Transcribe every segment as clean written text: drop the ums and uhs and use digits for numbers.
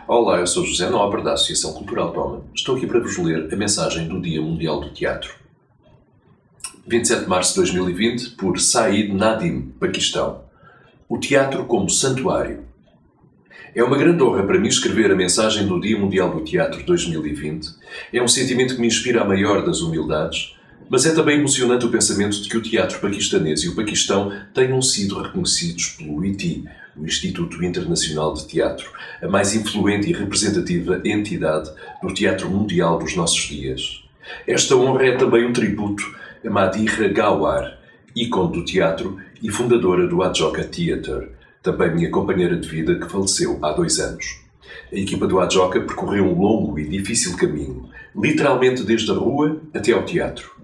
Olá, eu sou José Nobre, da Associação Cultural Toma. Estou aqui para vos ler a mensagem do Dia Mundial do Teatro. 27 de março de 2020, por Said Nadim, Paquistão. O teatro como santuário. É uma grande honra para mim escrever a mensagem do Dia Mundial do Teatro 2020. É um sentimento que me inspira a maior das humildades, mas é também emocionante o pensamento de que o teatro paquistanês e o Paquistão tenham sido reconhecidos pelo ITI, o Instituto Internacional de Teatro, a mais influente e representativa entidade do teatro mundial dos nossos dias. Esta honra é também um tributo a Madhira Gawar, ícone do teatro e fundadora do Adjoka Theatre, também minha companheira de vida que faleceu há 2 anos. A equipa do Adjoka percorreu um longo e difícil caminho, literalmente desde a rua até ao teatro.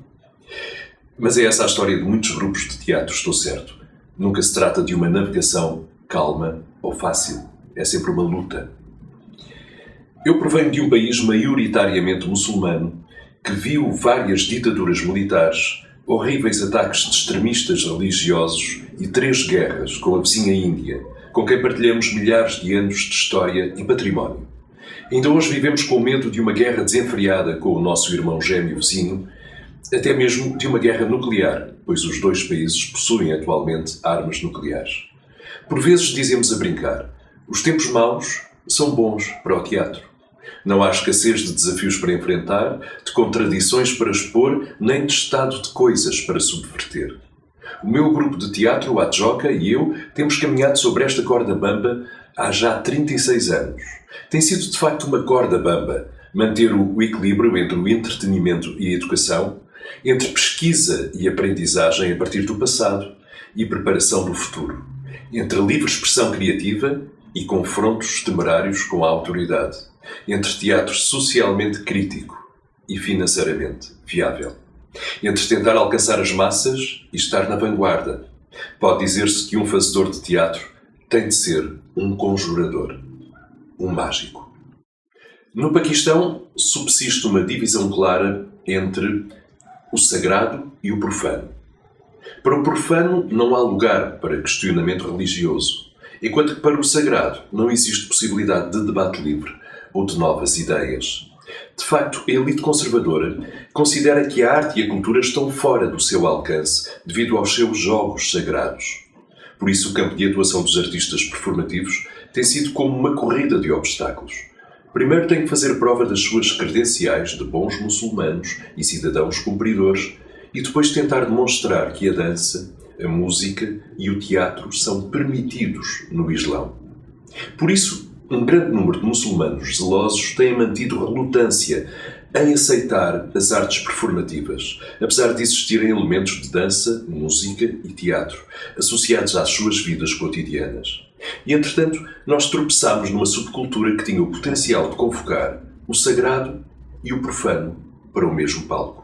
Mas é essa a história de muitos grupos de teatro, estou certo. Nunca se trata de uma navegação calma ou fácil. É sempre uma luta. Eu provenho de um país maioritariamente muçulmano que viu várias ditaduras militares, horríveis ataques de extremistas religiosos e 3 guerras com a vizinha Índia, com quem partilhamos milhares de anos de história e património. Ainda hoje vivemos com medo de uma guerra desenfreada com o nosso irmão gêmeo vizinho, até mesmo de uma guerra nuclear, pois os 2 países possuem atualmente armas nucleares. Por vezes dizemos a brincar, os tempos maus são bons para o teatro. Não há escassez de desafios para enfrentar, de contradições para expor, nem de estado de coisas para subverter. O meu grupo de teatro, o Adjoka, e eu, temos caminhado sobre esta corda bamba há já 36 anos. Tem sido de facto uma corda bamba manter o equilíbrio entre o entretenimento e a educação, entre pesquisa e aprendizagem a partir do passado e preparação do futuro, entre livre expressão criativa e confrontos temerários com a autoridade, entre teatro socialmente crítico e financeiramente viável, entre tentar alcançar as massas e estar na vanguarda. Pode dizer-se que um fazedor de teatro tem de ser um conjurador, um mágico. No Paquistão subsiste uma divisão clara entre o sagrado e o profano. Para o profano não há lugar para questionamento religioso, enquanto que para o sagrado não existe possibilidade de debate livre ou de novas ideias. De facto, a elite conservadora considera que a arte e a cultura estão fora do seu alcance devido aos seus jogos sagrados. Por isso, o campo de atuação dos artistas performativos tem sido como uma corrida de obstáculos. Primeiro têm que fazer prova das suas credenciais de bons muçulmanos e cidadãos cumpridores e depois tentar demonstrar que a dança, a música e o teatro são permitidos no Islão. Por isso, um grande número de muçulmanos zelosos têm mantido relutância em aceitar as artes performativas, apesar de existirem elementos de dança, música e teatro associados às suas vidas cotidianas. E, entretanto, nós tropeçámos numa subcultura que tinha o potencial de convocar o sagrado e o profano para o mesmo palco.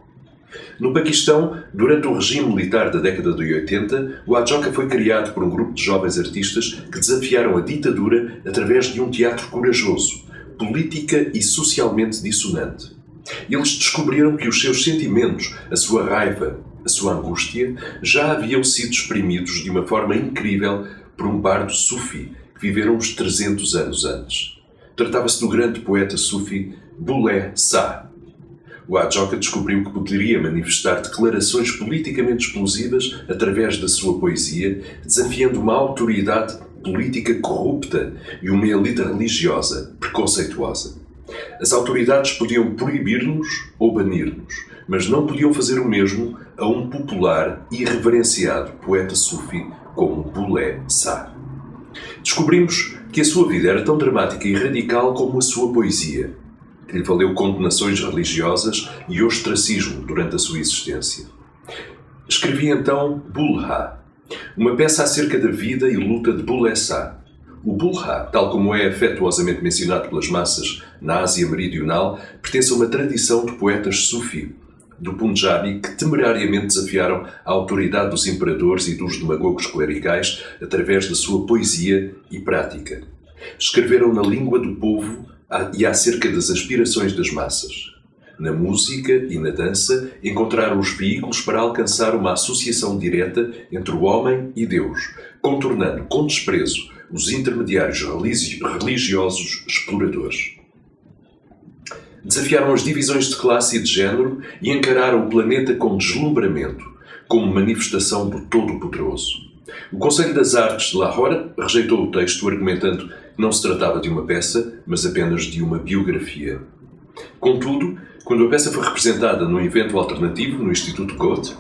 No Paquistão, durante o regime militar da década de 80, o Adjoka foi criado por um grupo de jovens artistas que desafiaram a ditadura através de um teatro corajoso, política e socialmente dissonante. Eles descobriram que os seus sentimentos, a sua raiva, a sua angústia, já haviam sido exprimidos de uma forma incrível por um bardo sufi que viveram uns 300 anos antes. Tratava-se do grande poeta sufi Bulleh Shah. O Adjoka descobriu que poderia manifestar declarações politicamente explosivas através da sua poesia, desafiando uma autoridade política corrupta e uma elite religiosa preconceituosa. As autoridades podiam proibir-nos ou banir-nos, mas não podiam fazer o mesmo a um popular e reverenciado poeta sufi como Bulleh Shah. Descobrimos que a sua vida era tão dramática e radical como a sua poesia, que lhe valeu condenações religiosas e ostracismo durante a sua existência. Escrevi então Bulha, uma peça acerca da vida e luta de Bulleh Shah. O Bulha, tal como é afetuosamente mencionado pelas massas na Ásia Meridional, pertence a uma tradição de poetas sufi, do Punjabi, que temerariamente desafiaram a autoridade dos imperadores e dos demagogos clericais através da sua poesia e prática. Escreveram na língua do povo e acerca das aspirações das massas. na música e na dança, encontraram os veículos para alcançar uma associação direta entre o homem e Deus, contornando com desprezo os intermediários religiosos exploradores. Desafiaram as divisões de classe e de género e encararam o planeta com deslumbramento, como manifestação do Todo-Poderoso. O Conselho das Artes de Lahore rejeitou o texto, argumentando que não se tratava de uma peça, mas apenas de uma biografia. Contudo, quando a peça foi representada num evento alternativo no Instituto Goethe,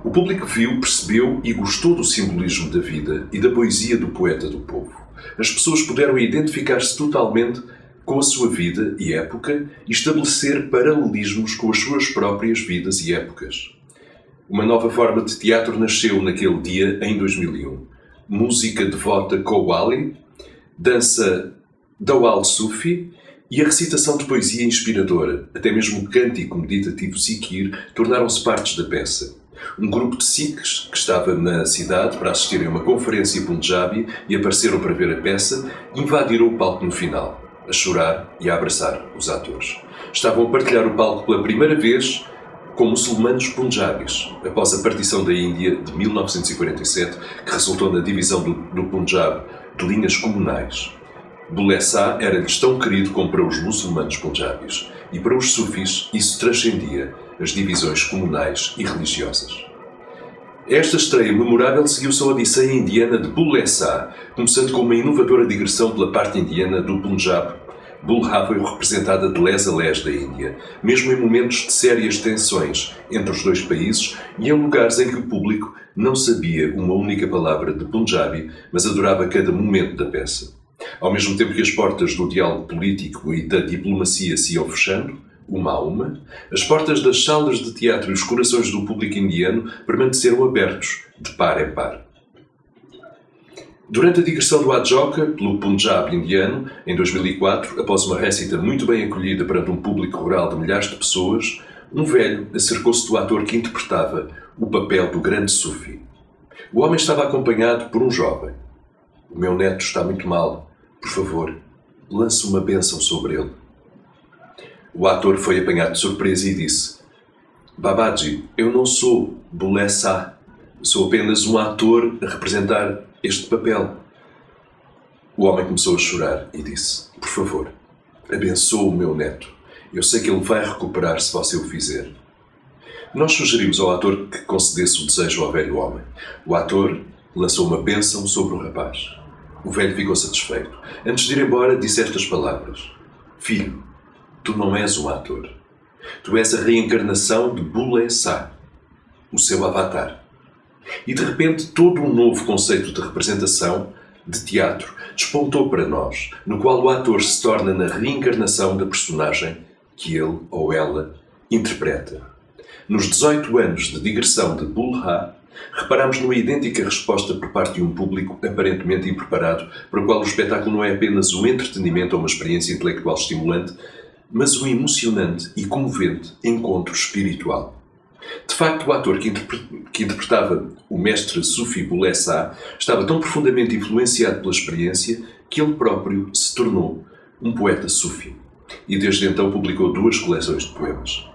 o público viu, percebeu e gostou do simbolismo da vida e da poesia do poeta do povo. As pessoas puderam identificar-se totalmente com a sua vida e época e estabelecer paralelismos com as suas próprias vidas e épocas. Uma nova forma de teatro nasceu naquele dia, em 2001. Música devota Qawwali, dança Dawal Sufi e a recitação de poesia inspiradora, até mesmo o cântico meditativo Zikir, tornaram-se partes da peça. Um grupo de Sikhs que estava na cidade para assistirem a uma conferência punjabi e apareceram para ver a peça, invadiram o palco no final, a chorar e a abraçar os atores. Estavam a partilhar o palco pela primeira vez com muçulmanos punjabis, após a partição da Índia de 1947, que resultou na divisão do Punjab de linhas comunais. Bulleh Shah era-lhes tão querido como para os muçulmanos punjabis, e para os sufis isso transcendia as divisões comunais e religiosas. Esta estreia memorável seguiu-se a odisseia indiana de Bulleh Shah, começando com uma inovadora digressão pela parte indiana do Punjab. Bulha foi representada de les a les da Índia, mesmo em momentos de sérias tensões entre os dois países e em lugares em que o público não sabia uma única palavra de Punjabi, mas adorava cada momento da peça. Ao mesmo tempo que as portas do diálogo político e da diplomacia se iam fechando, uma a uma, as portas das salas de teatro e os corações do público indiano permaneceram abertos, de par em par. Durante a digressão do Adjoka, pelo Punjab indiano, em 2004, após uma récita muito bem acolhida perante um público rural de milhares de pessoas, um velho acercou-se do ator que interpretava o papel do grande Sufi. O homem estava acompanhado por um jovem. "O meu neto está muito mal. Por favor, lance uma bênção sobre ele." O ator foi apanhado de surpresa e disse: "Babaji, eu não sou Bulleh Shah. Sou apenas um ator a representar este papel." O homem começou a chorar e disse: "Por favor, abençoe o meu neto. Eu sei que ele vai recuperar se você o fizer." Nós sugerimos ao ator que concedesse o desejo ao velho homem. O ator lançou uma bênção sobre o rapaz. O velho ficou satisfeito. Antes de ir embora, disse estas palavras: "Filho, tu não és um ator. Tu és a reencarnação de Bulleh Shah, o seu avatar." E de repente todo um novo conceito de representação, de teatro, despontou para nós, no qual o ator se torna na reencarnação da personagem que ele ou ela interpreta. Nos 18 anos de digressão de Bulha, reparamos numa idêntica resposta por parte de um público aparentemente impreparado, para o qual o espetáculo não é apenas um entretenimento ou uma experiência intelectual estimulante, mas um emocionante e comovente encontro espiritual. De facto, o ator que interpretava o mestre Sufi Bulleh Shah estava tão profundamente influenciado pela experiência que ele próprio se tornou um poeta sufi e desde então publicou 2 coleções de poemas.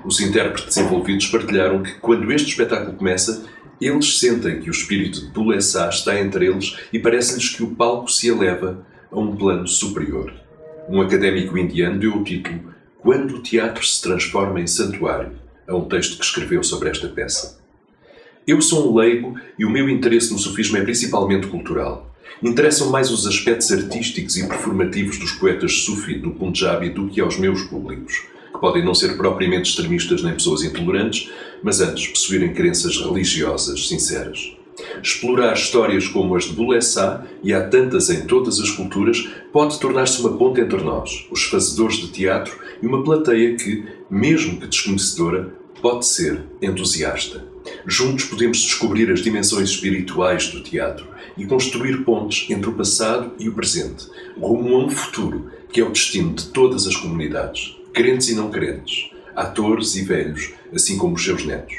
Os intérpretes envolvidos partilharam que, quando este espetáculo começa, eles sentem que o espírito de Bulleh Shah está entre eles e parece-lhes que o palco se eleva a um plano superior. Um académico indiano deu o título "Quando o teatro se transforma em santuário" a um texto que escreveu sobre esta peça. Eu sou um leigo e o meu interesse no sufismo é principalmente cultural. Interessam mais os aspectos artísticos e performativos dos poetas sufi do Punjabi do que aos meus públicos, que podem não ser propriamente extremistas nem pessoas intolerantes, mas antes possuírem crenças religiosas sinceras. Explorar histórias como as de Bulleh Shah, e há tantas em todas as culturas, pode tornar-se uma ponte entre nós, os fazedores de teatro, e uma plateia que, mesmo que desconhecedora, pode ser entusiasta. Juntos podemos descobrir as dimensões espirituais do teatro e construir pontes entre o passado e o presente, rumo a um futuro que é o destino de todas as comunidades, crentes e não crentes, atores e velhos, assim como os seus netos.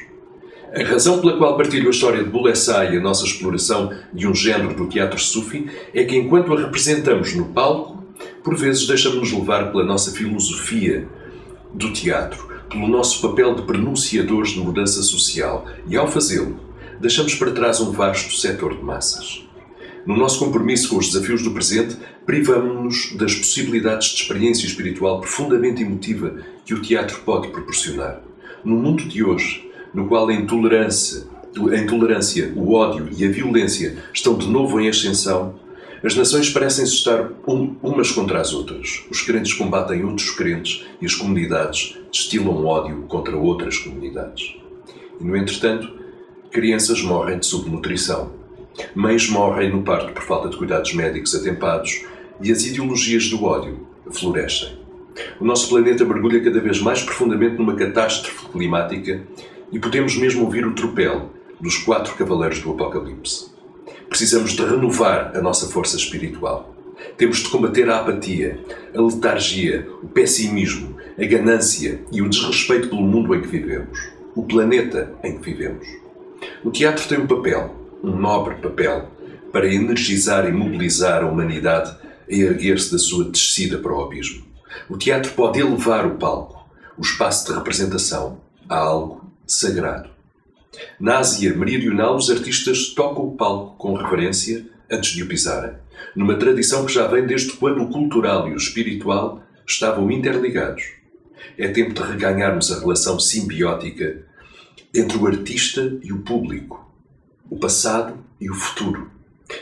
A razão pela qual partilho a história de Bulleh Shah e a nossa exploração de um género do teatro sufi é que, enquanto a representamos no palco, por vezes deixamos-nos levar pela nossa filosofia do teatro, pelo nosso papel de pronunciadores de mudança social e, ao fazê-lo, deixamos para trás um vasto setor de massas. No nosso compromisso com os desafios do presente, privamos-nos das possibilidades de experiência espiritual profundamente emotiva que o teatro pode proporcionar. No mundo de hoje, no qual a intolerância, o ódio e a violência estão de novo em ascensão, as nações parecem-se estar umas contra as outras. Os crentes combatem outros crentes e as comunidades destilam ódio contra outras comunidades. E, no entretanto, crianças morrem de subnutrição. Mães morrem no parto por falta de cuidados médicos atempados e as ideologias do ódio florescem. O nosso planeta mergulha cada vez mais profundamente numa catástrofe climática e podemos mesmo ouvir o tropel dos 4 cavaleiros do Apocalipse. Precisamos de renovar a nossa força espiritual. Temos de combater a apatia, a letargia, o pessimismo, a ganância e o desrespeito pelo mundo em que vivemos, o planeta em que vivemos. O teatro tem um papel, um nobre papel, para energizar e mobilizar a humanidade a erguer-se da sua descida para o abismo. O teatro pode elevar o palco, o espaço de representação, a algo sagrado. Na Ásia meridional, os artistas tocam o palco com reverência antes de o pisarem, numa tradição que já vem desde quando o cultural e o espiritual estavam interligados. É tempo de reganharmos a relação simbiótica entre o artista e o público, o passado e o futuro.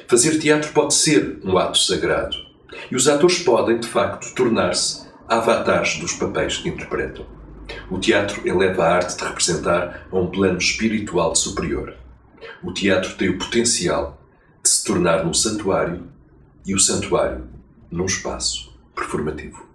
Fazer teatro pode ser um ato sagrado. E os atores podem, de facto, tornar-se avatares dos papéis que interpretam. O teatro eleva a arte de representar a um plano espiritual superior. O teatro tem o potencial de se tornar num santuário e o santuário num espaço performativo.